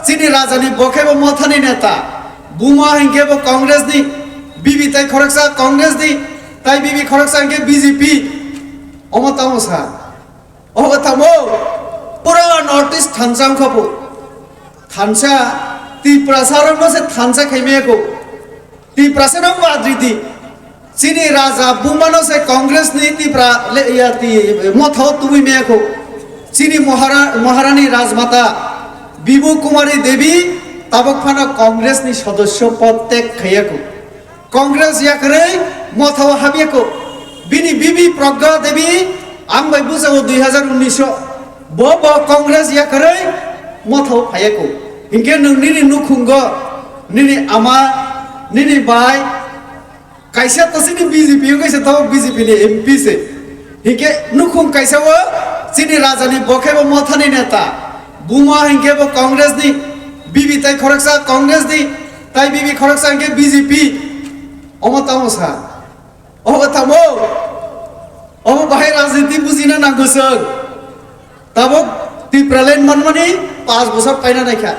চিনি রাজানি বখেব মথানি নেতা বুমা হিংকেব কংগ্রেস নি বিবি তাই খরকসা কংগ্রেস নি তাই বিবি খরকসা হিংকে বিজেপি অমতামসা অবতামো পুরা নর্থ ইস্ট থানসাং খবো থানসা ত্রিপুরা সারং সে থানসা খাইমেको ত্রিপুরা से नंग बाद्रिति चिनी राजा बुमानो से कांग्रेस नी त्रिपुरा ले या ती मथो तुई मेको चिनी महारानी राजमाता বিভু কুমারী দেবী তাবক ফানা কংগ্রেস নি সদস্য প্রত্যেক খাইয়াকো কংগ্রেস ইয়াকরে মথাও হাবিয়াকো বিনি বিবি প্রজ্ঞা দেবী আং বাই বুঝাও 2019 ব কংগ্রেস ইয়াকরে মথাও ফায়াকো ইনকে ননি নুখুঙ্গ নিনি আমা নিনি বাই কাইসা তসিনি বিজেপি কাইসা তো বিজেপি নি এমপি সে ইনকে নুখুং কাইসাও চিনি রাজানি বখেব মথানি নেতা বুমা হিংকেব কংগ্রেস নি বিবি তাই খরকসা কংগ্রেস নি তাই বিবি খরকসা হিংকে বিজেপি অমতামসা অবতামো অম বাহাই রাজনীতি বুঝিনা নাগোসং তাবক ত্রিপুরা লেন মানমানি 5 বছর পাইনা নাইখা